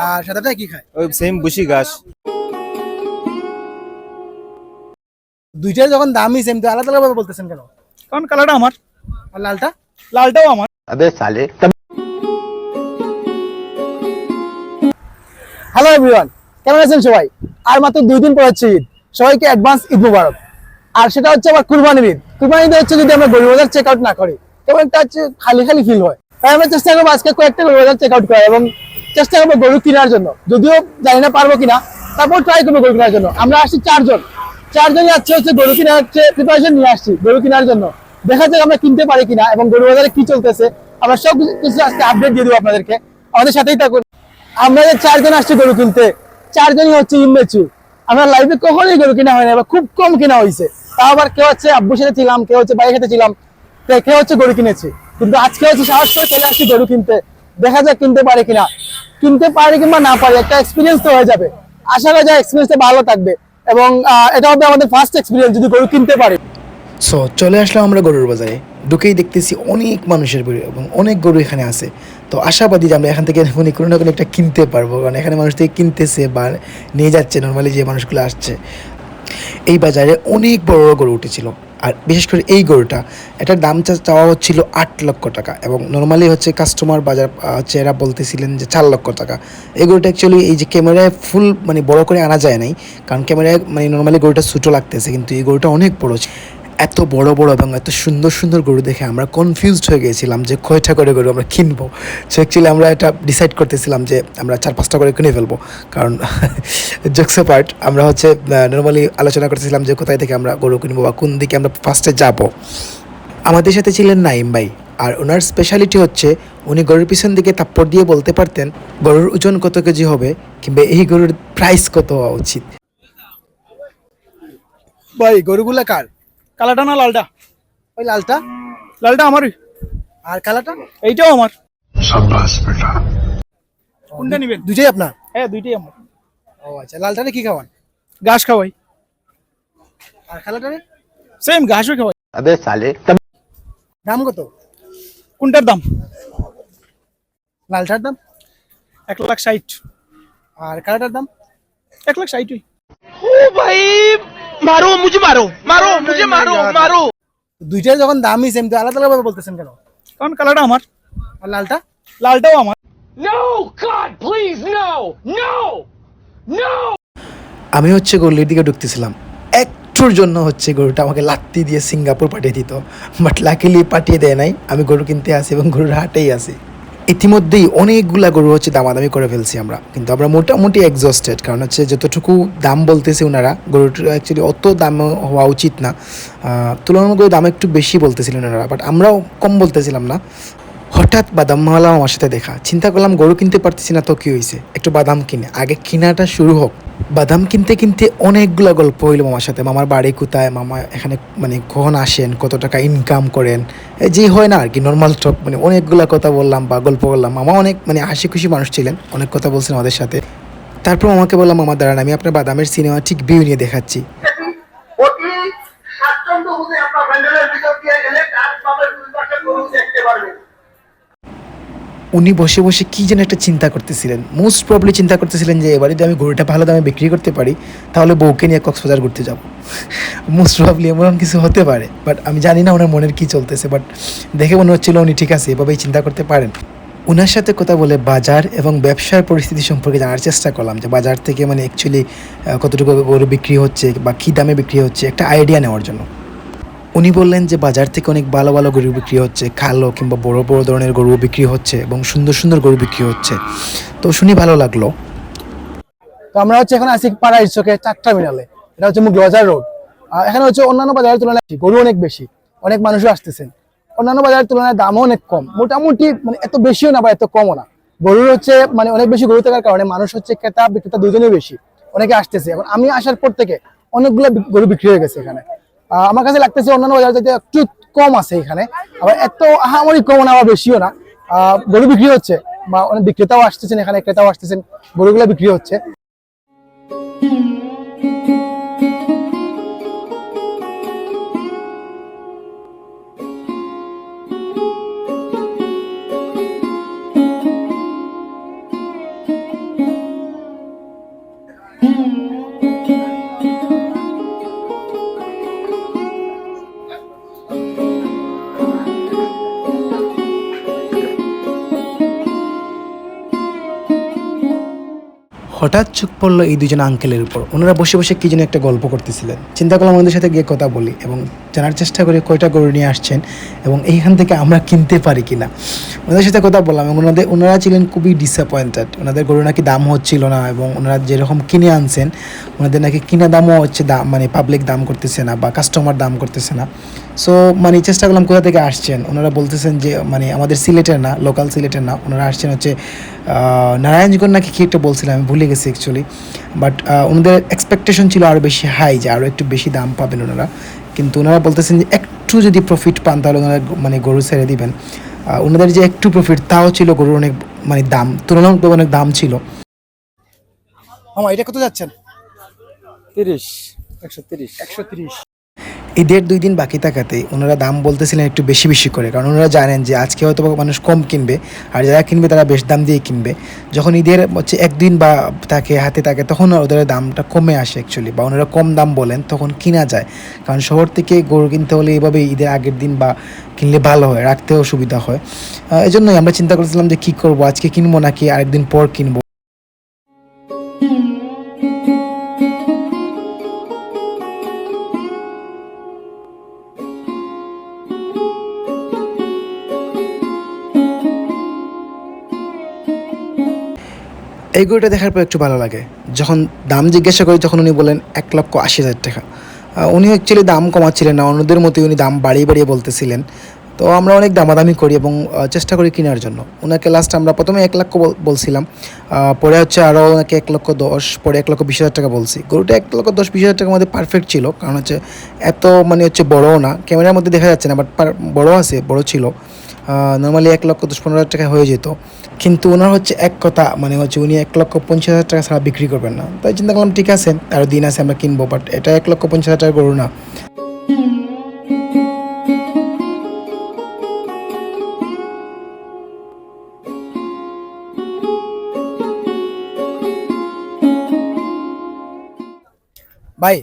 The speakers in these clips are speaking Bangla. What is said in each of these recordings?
আর সাদাটা কি খায়? ওই সেম বুশি ঘাস। দুইটার যখন দামই সেম, তো আলাদা আলাদা ভাবে বলতেছেন কেন? কারণ কালারটা আমার, আর লালটা? লালটাও আমার। হ্যালো এভরিওয়ান, কেমন আছেন সবাই? আর মাত্র 2 দিন পর হচ্ছে ঈদ। সবাইকে অ্যাডভান্স ঈদ মুবারক। আর সেটা হচ্ছে আবার কুরবানির ঈদ। কুরবানির ঈদে হচ্ছে যদি আমরা গরু বাজার চেক আউট না করি, তখন একটা হচ্ছে খালি খালি ফিল হয়। তাই আমরা চেষ্টা করবো আজকে কয়েকটা গরু বাজার চেক আউট করা এবং চেষ্টা করবো গরু কেনার জন্য। যদিও জানি না পারবো কিনা, তারপর ট্রাই করবো গরু কেনার জন্য। আমরা আসছি চারজনই আসছে হচ্ছে গরু কেনার হচ্ছে প্রিপারেশন নিয়ে আসছি গরু কেনার জন্য। দেখা যাক আমরা কিনতে পারি কিনা এবং গরু বাজারে কি চলতেছে আমরা সব কিছু আজকে আপডেট দিয়ে দেবো আপনাদেরকে। আমাদের সাথেই থাকুন। আমরা যে 4 জন আসছি গরু কিনতে, 4জনই হচ্ছে ইমেচুর। আমরা লাইভে কখনোই গরু কিনা হয় না, বা খুব কম কেনা হয়েছে। তা আবার কেউ হচ্ছে আব্বুর সাথে ছিলাম, কেউ হচ্ছে বাইরের সাথে ছিলাম, কেউ হচ্ছে গরু কিনেছে। কিন্তু আজকে হচ্ছে সাহস করে চলে আসছি গরু কিনতে। দেখা যাক কিনতে পারে কিনা, কিনতে পারে কিংবা না পারে, একটা এক্সপিরিয়েন্স তো হয়ে যাবে। আশা করা যায় এক্সপিরিয়েন্সটা ভালো থাকবে এবং এটা হবে আমাদের ফার্স্ট এক্সপিরিয়েন্স যদি গরু কিনতে পারি। সো চলে আসলাম আমরা গরুর বাজারে। ঢুকেই দেখতেছি অনেক মানুষের ভিড় এবং অনেক গরু এখানে আছে। তো আশাবাদী যে আমরা এখান থেকে কোনো না কোনো একটা কিনতে পারবো, কারণ এখানে মানুষ থেকে কিনতেছে বা নিয়ে যাচ্ছে নর্মালি যে মানুষগুলো আসছে। এই বাজারে অনেক বড় বড় গরু উঠেছিল, আর বিশেষ করে এই গরুটা, এটার দাম চাওয়া হচ্ছিল 8 লক্ষ টাকা এবং নর্মালি হচ্ছে কাস্টমার বাজার হচ্ছে এরা বলতেছিলেন যে 4 লক্ষ টাকা। এই গরুটা অ্যাকচুয়ালি এই যে ক্যামেরায় ফুল মানে বড় করে আনা যায় নাই, কারণ ক্যামেরায় মানে নর্মালি গরুটা ছোটো লাগতেছে, কিন্তু এই গরুটা অনেক বড়। এত বড় বড় এবং এত সুন্দর সুন্দর গরু দেখে আমরা কনফিউজড হয়ে গিয়েছিলাম যে কয়টা করে গরু আমরা কিনবো। সো অ্যাকচুয়ালি আমরা এটা ডিসাইড করতেছিলাম যে আমরা 4-5টা করে কিনে ফেলবো, কারণ জোকস পার্ট আমরা হচ্ছে নর্মালি আলোচনা করতেছিলাম যে কোথায় থেকে আমরা গরু কিনবো বা কোন দিকে আমরা ফার্স্টে যাব। আমাদের সাথে ছিলেন নাইম ভাই, আর ওনার স্পেশালিটি হচ্ছে উনি গরুর পিছন দিকে থাপ্পড় দিয়ে বলতে পারতেন গরুর ওজন কত কেজি হবে কিংবা এই গরুর প্রাইস কত হওয়া উচিত। ভাই গরুগুলা কার? কালারটা না লালটা? ওই লালটা। লালটা আমারই। আর কালারটা? এইটাও আমার। কোনটা নিবেন? দুইটাই আপনার? হ্যাঁ, দুইটাই আমার। ও আচ্ছা, লালটারে কি খাওয়ান? ঘাস খাওয়াই। আর কালারটারে? সেম ঘাসও খাওয়াই। দাম কত? কোনটার দাম? লালটার দাম? 1,60,000। আর কালারটার দাম? 1,60,000। দুইটার যখন দামই সেম, তো আলাদা আলাদা ভাবে বলতেছেন কেন? কারণ কালারটা আমার, আর লালটা? লালটাও আমার। আমি হচ্ছে গরুর দিকে ঢুকতেছিলাম, একটুর জন্য হচ্ছে গরুটা আমাকে লাত্তি দিয়ে সিঙ্গাপুর পাঠিয়ে দিত, বাট লাকিলি পাঠিয়ে দেয় নাই। আমি গরু কিনতে আসি এবং গরুর হাটেই আসি। ইতিমধ্যেই অনেকগুলা গরু হচ্ছে দামাদামি করে ফেলছি আমরা, কিন্তু আমরা মোটামুটি এক্সস্টেড, কারণ হচ্ছে যতটুকু দাম বলতেছে ওনারা, গরুটার অ্যাকচুয়ালি অত দাম হওয়া উচিত না, তুলনামূলক দাম একটু বেশি বলতেছিলেন ওনারা, বাট আমরাও কম বলতেছিলাম না। হঠাৎ বাদামওয়ালা আমার সাথে দেখা, চিন্তা করলাম গরু কিনতে পারতেছি না তো কী হয়েছে, একটু বাদাম কিনে আগে কেনাটা শুরু হোক। বাদাম কিনতে কিনতে অনেকগুলো গল্প হইল মামার সাথে। মামার বাড়ি কোথায়, মামা এখানে মানে কখন আসেন, কত টাকা ইনকাম করেন, যে হয় না আর কি নর্মাল টক, মানে অনেকগুলো কথা বললাম বা গল্প করলাম। মামা অনেক মানে হাসি খুশি মানুষ ছিলেন, অনেক কথা বলছেন আমাদের সাথে। তারপর মামাকে বললাম, মামা দাঁড়ান, আমি আপনার বাদামের সিনেমা ঠিক ভিউ নিয়ে দেখাচ্ছি। উনি বসে বসে কী যেন একটা চিন্তা করতেছিলেন, মোস্ট প্রবলি চিন্তা করতেছিলেন যে এবারে যদি আমি গরুটা ভালো দামে বিক্রি করতে পারি তাহলে বউকে নিয়ে কক্সবাজার ঘুরতে যাব। মোস্ট প্রবলি এমন কিছু হতে পারে, বাট আমি জানি না ওনার মনের কী চলতেছে, বাট দেখে মনে হচ্ছিল উনি ঠিক আছে, এভাবেই চিন্তা করতে পারেন। ওনার সাথে কথা বলে বাজার এবং ব্যবসার পরিস্থিতি সম্পর্কে জানার চেষ্টা করলাম, যে বাজার থেকে মানে অ্যাকচুয়ালি কতটুকু গরু বিক্রি হচ্ছে বা কী দামে বিক্রি হচ্ছে, একটা আইডিয়া নেওয়ার জন্য। উনি বললেন যে বাজার থেকে অনেক ভালো ভালো গরু বিক্রি হচ্ছে, কালো কিংবা বড় বড় ধরনের গরু বিক্রি হচ্ছে এবং সুন্দর সুন্দর গরু বিক্রি হচ্ছে। তো শুনি ভালো লাগলো। তো আমরা হচ্ছে এখন আছি পাড়া ইটচকে 4 টার্মিনালে। এটা হচ্ছে মুগবাজার রোড। এখানে হচ্ছে অন্যান্য বাজারের তুলনায় গরু অনেক বেশি, অনেক মানুষও আসতেছেন। অন্যান্য বাজারের তুলনায় দামও অনেক কম, মোটামুটি মানে এত বেশিও না বা এত কমও না। গরুর হচ্ছে মানে অনেক বেশি গরু থাকার কারণে মানুষ হচ্ছে ক্রেতা বিক্রেতা দুজনেই বেশি, অনেকে আসতেছে। এখন আমি আসার পর থেকে অনেকগুলো গরু বিক্রি হয়ে গেছে এখানে। আমার কাছে লাগতেছে অন্যান্য বাজার থেকে একটু কম আছে এখানে, আবার এত আহামরি কম না, আবার বেশিও না। গরু বিক্রি হচ্ছে বা অনেক বিক্রেতাও আসতেছেন, এখানে ক্রেতাও আসতেছেন, গরুগুলো বিক্রি হচ্ছে। হঠাৎ চোখ পড়লো এই দুজন আঙ্কেলের উপর। ওনারা বসে বসে কি যেন একটা গল্প করতেছিলেন। চিন্তা করলাম ওনাদের সাথে গিয়ে কথা বলি এবং জানার চেষ্টা করি কয়টা গরু নিয়ে আসছেন এবং এইখান থেকে আমরা কিনতে পারি কিনা। ওনাদের সাথে কথা বললাম এবং ওনারা ছিলেন খুবই ডিসঅ্যাপয়েন্টেড। ওনাদের গরু নাকি দাম হচ্ছিল না এবং ওনারা যেরকম কিনে আনছেন ওনাদের নাকি কিনা দামও হচ্ছে মানে পাবলিক দাম করতেছে না বা কাস্টমার দাম করতেছে না। সো মানে চেষ্টা করলাম কোথা থেকে আসছেন। ওনারা বলতেছেন যে মানে আমাদের সিলেটের না, লোকাল সিলেটের না, ওনারা আসছেন হচ্ছে নারায়ণগঞ্জ নাকি কী একটা বলছিলাম, আমি ভুলে গেছি অ্যাকচুয়ালি। বাট ওনাদের এক্সপেকটেশন ছিল আরও বেশি হাই, যে আরও একটু বেশি দাম পাবেন ওনারা। কিন্তু ওনারা বলতেছেন যে একটু যদি প্রফিট পান তাহলে ওনারা মানে গরু ছেড়ে দিবেন। ওনাদের যে একটু প্রফিট তাও ছিল গরুর অনেক মানে দাম, তুলনামূলক অনেক দাম ছিল। আমার এটা কত যাচ্ছেন? 30 130 130। ঈদের 2 দিন বাকি থাকাতেই ওনারা দাম বলতেছিলেন একটু বেশি বেশি করে, কারণ ওনারা জানেন যে আজকে হয়তো মানুষ কম কিনবে আর যারা কিনবে তারা বেশ দাম দিয়ে কিনবে। যখন ঈদের হচ্ছে 1 দিন বা থাকে হাতে থাকে তখন ওদের দামটা কমে আসে অ্যাকচুয়ালি, বা ওনারা কম দাম বলেন তখন কিনা যায়। কারণ শহর থেকে গরু কিনতে হলে এইভাবে ঈদের আগের দিন বা কিনলে ভালো হয়, রাখতেও সুবিধা হয়। এই জন্যই আমরা চিন্তা করছিলাম যে কী করবো, আজকে কিনবো নাকি আরেকদিন পর কিনবো। এই গরুটা দেখার পর একটু ভালো লাগে। যখন দাম জিজ্ঞাসা করি তখন উনি বলেন 1,80,000 টাকা। উনি অ্যাকচুয়ালি দাম কমাচ্ছিলেন না, অন্যদের মতোই উনি দাম বাড়িয়ে বাড়িয়ে বলতেছিলেন। তো আমরা অনেক দামাদামি করি এবং চেষ্টা করি কেনার জন্য। ওনাকে লাস্ট আমরা প্রথমে 1 লাখ বলছিলাম, পরে হচ্ছে আরও ওনাকে 1,10,000, পরে 1,20,000 টাকা বলছি। গরুটা 1,10,000-20,000 টাকার মধ্যে পারফেক্ট ছিল, কারণ হচ্ছে এত মানে হচ্ছে বড়ও না, ক্যামেরার মধ্যে দেখা যাচ্ছে না, বাট বড় আছে, বড় ছিল। নর্মালি 1,10,000-15,000 টাকা হয়ে যেত, কিন্তু ওনার হচ্ছে এক কথা মানে হচ্ছে উনি 1,50,000 টাকা ছাড়া বিক্রি করবেন না। তাই চিন্তা করলাম ঠিক আছে, আরও দিন আছে আমরা কিনবো, বাট এটা 1,50,000 টাকা গরু না। ভাই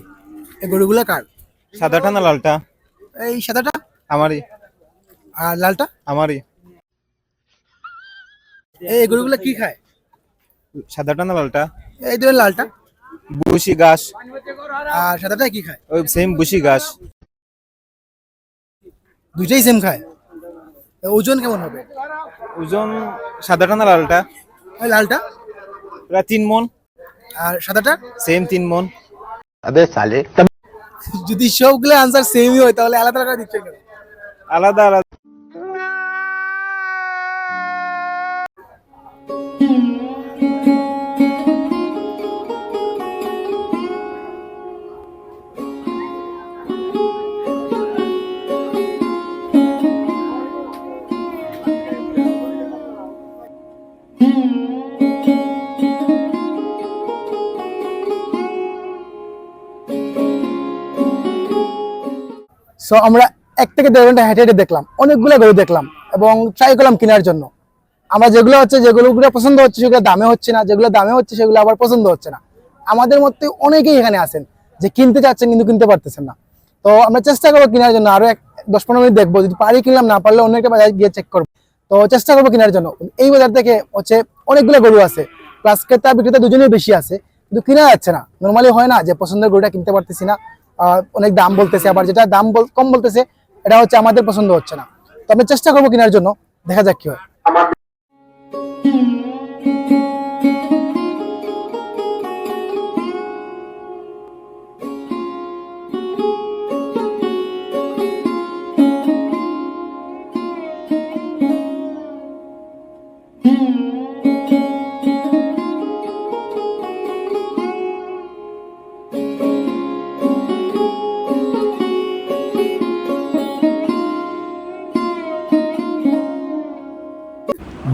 এই গরুগুলো কার? সাদাটা না লালটা? এই সাদাটা আমারই। আর লালটা আমারই। এই গরুগুলো কি খায়? সাদাটা না লালটা? এই দুটো লালটা। বুশি ঘাস। আর সাদাটা কি খায়? ওই সেম বুশি ঘাস। দুইটাই সেম খায়। ওজন কেমন হবে? ওজন সাদাটা না লালটা? ওই লালটা। প্রায় 3 মণ। আর সাদাটা? সেম 3 মণ। যদি সবগুলো আনসার সেমই হয় তাহলে আলাদা আলাদা দিচ্ছেন কেন? আলাদা আলাদা। সো আমরা 1 থেকে 1.5 ঘন্টা হেঁটে হেঁটে দেখলাম, অনেকগুলো গরু দেখলাম এবং ট্রাই করলাম কেনার জন্য। আমরা যেগুলো হচ্ছে যেগুলো পছন্দ হচ্ছে সেগুলো দামে হচ্ছে না, যেগুলো দামে হচ্ছে সেগুলো আবার পছন্দ হচ্ছে না। আমাদের মধ্যে অনেকেই এখানে আছেন যে কিনতে চাচ্ছেন কিন্তু কিনতে পারতেছেন না। তো আমরা চেষ্টা করবো কেনার জন্য, আরো 10-15 মিনিট দেখবো, যদি পারি কিনলাম, না পারলে অন্য একটা বাজারে গিয়ে চেক করবো। তো চেষ্টা করবো কেনার জন্য। এই বাজার থেকে হচ্ছে অনেকগুলো গরু আছে, প্লাস ক্রেতা বিক্রেতা দুজনেই বেশি আছে, কিন্তু কিনা যাচ্ছে না। নর্মালি হয় না যে পছন্দের গরুটা কিনতে পারতেছি না, অনেক দাম বলতেছে, আবার যেটা দাম কম বলতেছে এটা হচ্ছে আমাদের পছন্দ হচ্ছে না। তো আমরা চেষ্টা করবো কেনার জন্য, দেখা যাক কি হয়।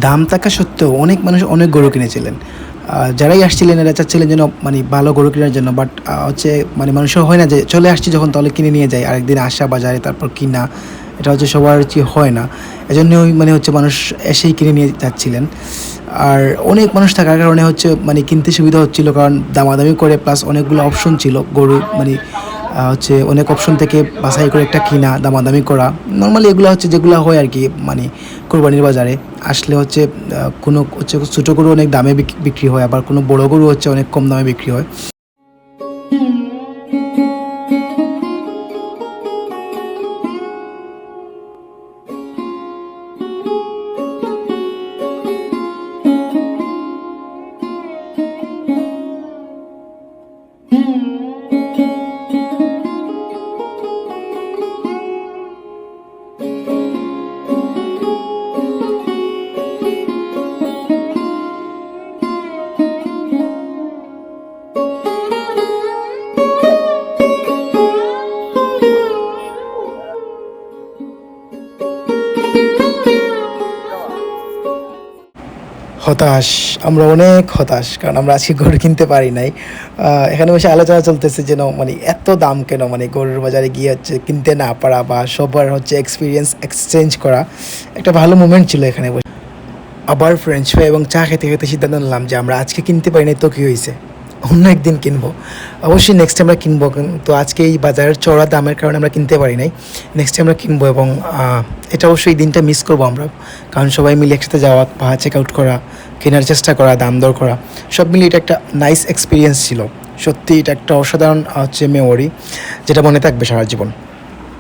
দাম থাকা সত্ত্বেও অনেক মানুষ অনেক গরু কিনেছিলেন। যারাই আসছিলেন এরা চাচ্ছিলেন যেন মানে ভালো গরু কেনার জন্য, বাট হচ্ছে মানে মানুষের হয় না যে চলে আসছি যখন তাহলে কিনে নিয়ে যায়, আরেকদিন আসা বাজারে তারপর কিনা, এটা হচ্ছে সবার কি হয় না। এজন্যই মানে হচ্ছে মানুষ এসেই কিনে নিয়ে যাচ্ছিলেন। আর অনেক মানুষ থাকার কারণে হচ্ছে মানে কিনতে সুবিধা হচ্ছিল, কারণ দামাদামি করে, প্লাস অনেকগুলো অপশন ছিল গরু মানে হচ্ছে অনেক অপশন থেকে বাছাই করে একটা কিনা দামাদামি করা। নর্মালি এগুলো হচ্ছে যেগুলো হয় আর কি, মানে কোরবানির বাজারে আসলে হচ্ছে কোনো হচ্ছে ছোটো গরু অনেক দামে বিক্রি হয়, আবার কোনো বড় গরু হচ্ছে অনেক কম দামে বিক্রি হয়। হতাশ, আমরা অনেক হতাশ, কারণ আমরা আজকে গরু কিনতে পারি নাই। এখানে বসে আলোচনা চলতেছে যেন মানে এত দাম কেন, মানে গরুর বাজারে গিয়ে হচ্ছে কিনতে না পারা বা সবার হচ্ছে এক্সপিরিয়েন্স এক্সচেঞ্জ করা একটা ভালো মুভমেন্ট ছিল এখানে বসে। আবার ফ্রেঞ্চ ফ্রাই এবং চা খেতে খেতে সিদ্ধান্ত নিলাম যে আমরা আজকে কিনতে পারি নাই তো কী হয়েছে, অন্য একদিন কিনবো। অবশ্যই নেক্সট আমরা কিনবো, তো আজকে এই বাজারের চড়া দামের কারণে আমরা কিনতে পারি নাই, নেক্সট আমরা কিনবো। এবং এটা অবশ্যই দিনটা মিস করবো আমরা, কারণ সবাই মিলে একসাথে যাওয়া বা চেক আউট করা, কেনার চেষ্টা করা, দাম দর করা, সব মিলিয়ে এটা একটা নাইস এক্সপিরিয়েন্স ছিল। সত্যি এটা একটা অসাধারণ হচ্ছে মেমোরি, যেটা মনে থাকবে সারা জীবন।